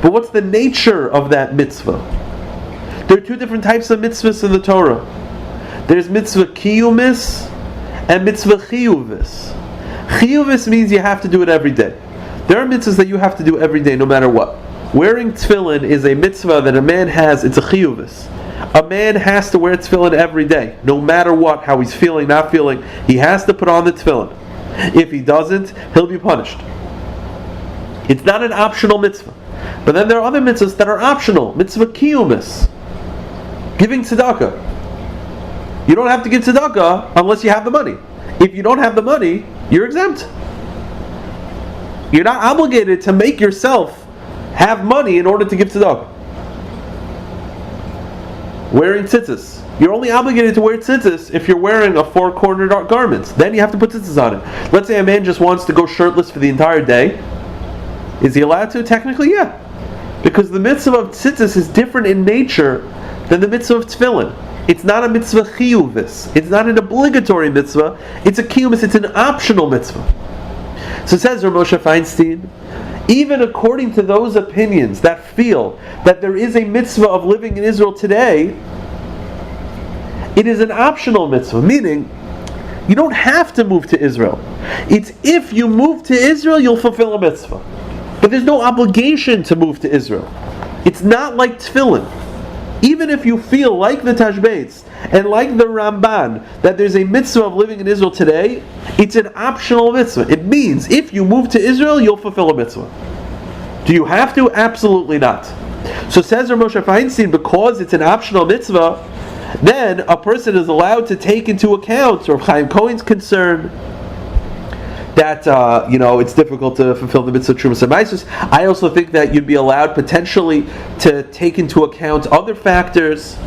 But what's the nature of that mitzvah? There are two different types of mitzvahs in the Torah. There's mitzvah kiyumis and mitzvah chiyuvis. Chiyuvis means you have to do it every day. There are mitzvahs that you have to do every day, no matter what. Wearing tefillin is a mitzvah that a man has. It's a chiyuvis. A man has to wear tefillin every day, no matter what, how he's feeling, not feeling. He has to put on the tefillin. If he doesn't, he'll be punished. It's not an optional mitzvah. But then there are other mitzvahs that are optional. Mitzvah kiyumis. Giving tzedakah. You don't have to give tzedakah unless you have the money. If you don't have the money, you're exempt. You're not obligated to make yourself have money in order to give tzedakah. Wearing tzitzis. You're only obligated to wear tzitzis if you're wearing a four-cornered garment. Then you have to put tzitzis on it. Let's say a man just wants to go shirtless for the entire day. Is he allowed to? Technically, yeah. Because the mitzvah of tzitzis is different in nature than the mitzvah of tefillin. It's not a mitzvah chiyuvis. It's not an obligatory mitzvah. It's a kiyumis. It's an optional mitzvah. So says Rav Moshe Feinstein, even according to those opinions that feel that there is a mitzvah of living in Israel today, it is an optional mitzvah, meaning you don't have to move to Israel. It's if you move to Israel, you'll fulfill a mitzvah. But there's no obligation to move to Israel. It's not like tefillin. Even if you feel like the Tashbetz and like the Ramban that there's a mitzvah of living in Israel today, it's an optional mitzvah. It means if you move to Israel, you'll fulfill a mitzvah. Do you have to? Absolutely not. So says Rav Moshe Feinstein, because it's an optional mitzvah, then a person is allowed to take into account Rav Chaim Cohen's concern that it's difficult to fulfill the mitzvah of Trumas and Maisus. I also think that you'd be allowed potentially to take into account other factors.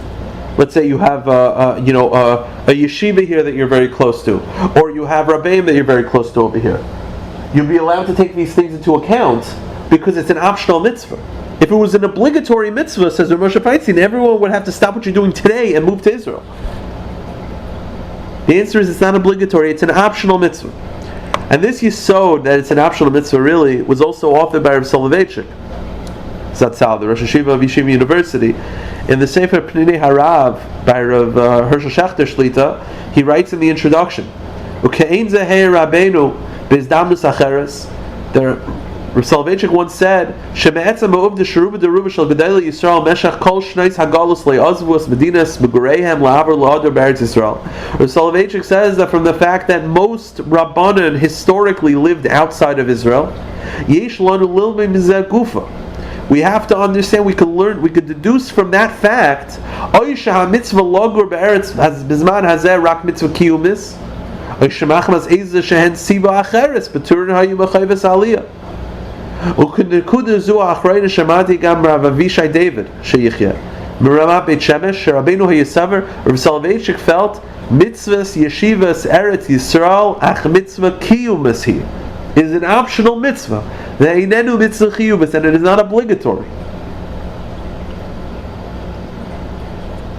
Let's say you have a yeshiva here that you're very close to, or you have rabbeim that you're very close to over here. You'd be allowed to take these things into account because it's an optional mitzvah. If it was an obligatory mitzvah, says Rav Moshe Feinstein, everyone would have to stop what you're doing today and move to Israel. The answer is it's not obligatory, it's an optional mitzvah. And this yisod, that it's an optional mitzvah really, was also authored by Rav Soloveitchik Zatzal, the Rosh Hashiva of Yeshiva University. In the Sefer Pnei Harav by Rav Hershel Schachter Shlita, he writes in the introduction, Uke'ein zehei Rabbeinu bezdamnus acheres. Rav Soloveitchik once said, Sheme'etzem ma'uv d'sheruba d'ruba shel gedei Yisrael meshach kol shneis hagalus le'ozvus medinas megureihem la'avar la'adar b'eretz Yisrael. Rav Soloveitchik says that from the fact that most Rabbanan historically lived outside of Israel, yesh lanu lilmei mizeh gufa. We have to understand, we could deduce from that fact, oy sheha mitzvah logur b'eretz bizman hazeh rak mitzvah kiyumis, oy shemachmas ezeh shehen siva acheres b'turin hayu b'chayves Aliyah. Uknekuda zu achrayna shamati gam Rav Avishai David sheyichya Meramat Beit Shemesh Rabbeinu Hayisaver. Rav Soloveitchik felt mitzvahs yeshivas eretz Yisrael ach mitzvah kiyumas hi is an optional mitzvah. Ve'inenu mitzvah chiyumas, and it is not obligatory.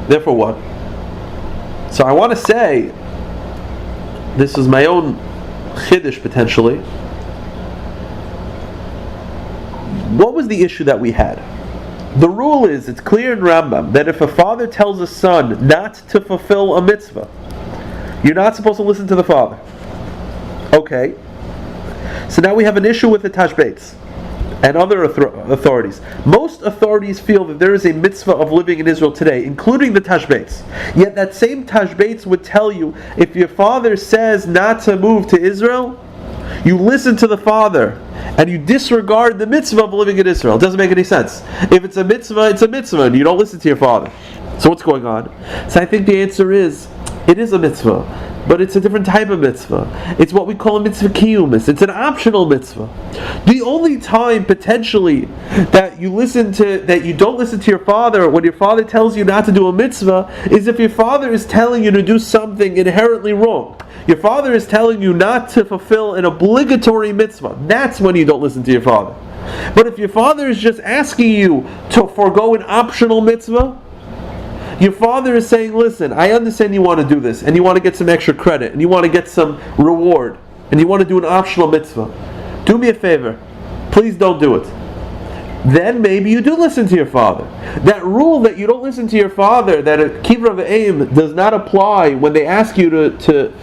Therefore, what? So I want to say, this is my own chiddush potentially. What was the issue that we had? The rule is, it's clear in Rambam, that if a father tells a son not to fulfill a mitzvah, you're not supposed to listen to the father. Okay. So now we have an issue with the Tashbates and other authorities. Most authorities feel that there is a mitzvah of living in Israel today, including the Tashbates. Yet that same Tashbates would tell you, if your father says not to move to Israel, you listen to the father and you disregard the mitzvah of living in Israel. It doesn't make any sense. If it's a mitzvah, it's a mitzvah, and you don't listen to your father. So what's going on? So I think the answer is, it is a mitzvah, but it's a different type of mitzvah. It's what we call a mitzvah kiyumis. It's an optional mitzvah. The only time potentially that you don't listen to your father when your father tells you not to do a mitzvah is if your father is telling you to do something inherently wrong. Your father is telling you not to fulfill an obligatory mitzvah. That's when you don't listen to your father. But if your father is just asking you to forego an optional mitzvah, your father is saying, listen, I understand you want to do this, and you want to get some extra credit, and you want to get some reward, and you want to do an optional mitzvah. Do me a favor. Please don't do it. Then maybe you do listen to your father. That rule that you don't listen to your father, that a kivrah v'eim does not apply when they ask you to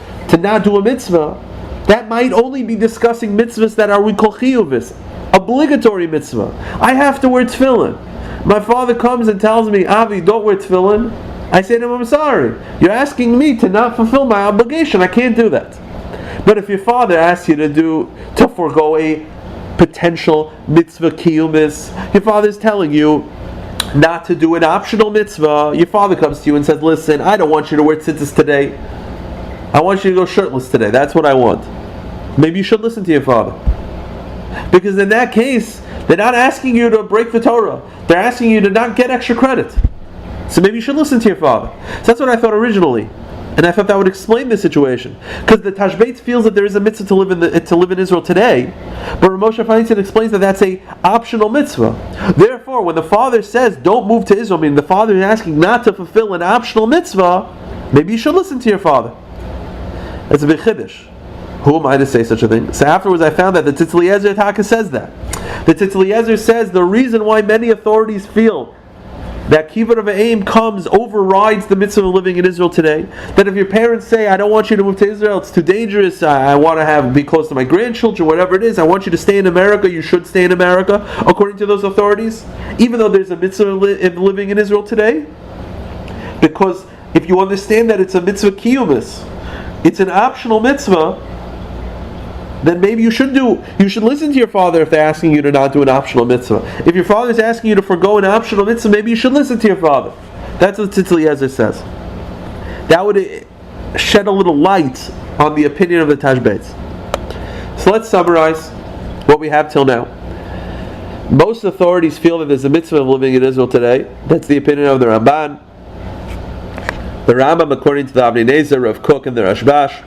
not do a mitzvah, that might only be discussing mitzvahs that are we call chiyuvis, obligatory mitzvah. I have to wear tefillin. My father comes and tells me, Avi, don't wear tefillin. I say to him, I'm sorry. You're asking me to not fulfill my obligation. I can't do that. But if your father asks you to forego a potential mitzvah kiyumis, your father's telling you not to do an optional mitzvah, your father comes to you and says, listen, I don't want you to wear tzitzis today. I want you to go shirtless today. That's what I want. Maybe you should listen to your father. Because in that case, they're not asking you to break the Torah. They're asking you to not get extra credit. So maybe you should listen to your father. So that's what I thought originally. And I thought that would explain the situation. Because the Tashbates feels that there is a mitzvah to live in Israel today. But Rav Moshe Feinstein explains that that's a optional mitzvah. Therefore, when the father says, don't move to Israel, meaning the father is asking not to fulfill an optional mitzvah, maybe you should listen to your father. That's a big chiddush. Who am I to say such a thing? So afterwards I found that the Tzitz Eliezer Taka says that. The Tzitz Eliezer says the reason why many authorities feel that kivrah v'eim overrides the mitzvah of living in Israel today, that if your parents say, I don't want you to move to Israel, it's too dangerous, I want to be close to my grandchildren, whatever it is, I want you to stay in America, you should stay in America, according to those authorities, even though there's a mitzvah of living in Israel today. Because if you understand that it's a mitzvah kiyumis, it's an optional mitzvah, then maybe you should listen to your father if they're asking you to not do an optional mitzvah. If your father is asking you to forego an optional mitzvah, maybe you should listen to your father. That's what Tzitz Eliezer says. That would shed a little light on the opinion of the Tashbates. So let's summarize what we have till now. Most authorities feel that there's a mitzvah of living in Israel today. That's the opinion of the Ramban. The Rambam, according to the Avnei Nezer, Rav Kook, and the Rashbash.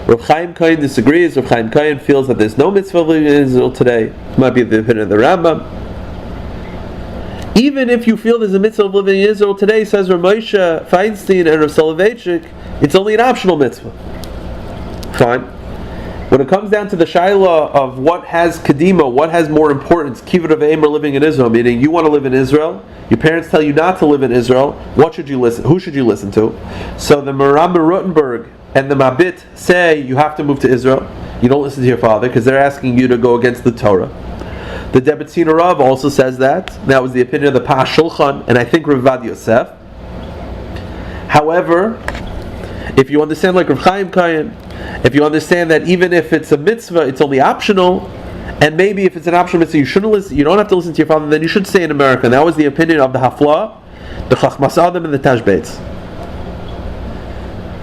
Rav Chaim Kohen disagrees. Rav Chaim Kohen feels that there's no mitzvah of living in Israel today. It might be the opinion of the Rambam. Even if you feel there's a mitzvah of living in Israel today, says Rav Moshe Feinstein and Rav Soloveitchik, it's only an optional mitzvah. Fine. When it comes down to the shaila of what has kedima, what has more importance, kivrah v'eim or living in Israel, meaning you want to live in Israel, your parents tell you not to live in Israel, what should you listen? Who should you listen to? So the Maram Rottenberg and the Mabit say you have to move to Israel. You don't listen to your father because they're asking you to go against the Torah. The Debetzina Rav also says that. That was the opinion of the Pah Shulchan and I think Rav Vad Yosef. However, if you understand like Rav Chaim Kohen, if you understand that even if it's a mitzvah, it's only optional, and maybe if it's an optional mitzvah, you don't have to listen to your father, then you should stay in America. And that was the opinion of the Hafla, the Chachmas Adam, and the Tashbates.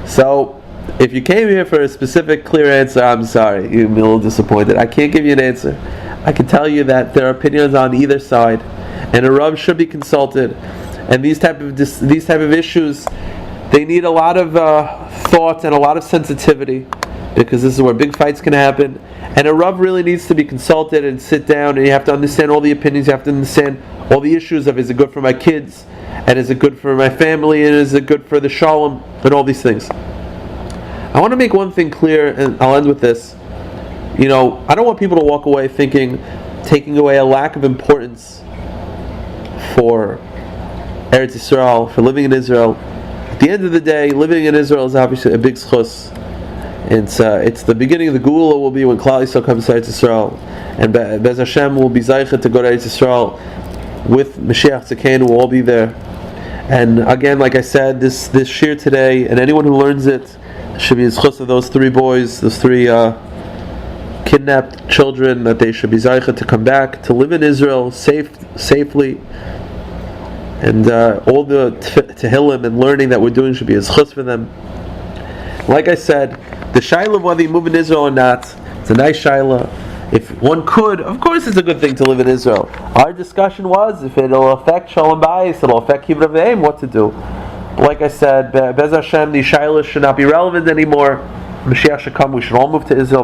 So, if you came here for a specific, clear answer, I'm sorry, you're a little disappointed. I can't give you an answer. I can tell you that there are opinions on either side, and a Rav should be consulted. And these type of issues, they need a lot of thought and a lot of sensitivity, because this is where big fights can happen. And a Rav really needs to be consulted and sit down, and you have to understand all the opinions, you have to understand all the issues of, is it good for my kids, and is it good for my family, and is it good for the shalom, and all these things. I want to make one thing clear, and I'll end with this. I don't want people to walk away taking away a lack of importance for Eretz Yisrael, for living in Israel. At the end of the day, living in Israel is obviously a big schus. It's the beginning of the Geula will be when Klal Yisrael comes to Eretz Yisrael, and Bez Hashem will be Zaycha to go to Eretz Yisrael with Mashiach Tzidkeinu. Will all be there. And again, like I said, this shir today, and anyone who learns it, should be the schus of those three boys, those three kidnapped children, that they should be Zaycha to come back to live in Israel safely. And all the tehillim and learning that we're doing should be a schus for them. Like I said, the shaila of whether you move in Israel or not, it's a nice shaila. If one could, of course it's a good thing to live in Israel. Our discussion was, if it'll affect Shalom Bayis, it'll affect Kibbutz Avim, what to do. But like I said, Bez Hashem, these shailas should not be relevant anymore. Mashiach should come, we should all move to Israel.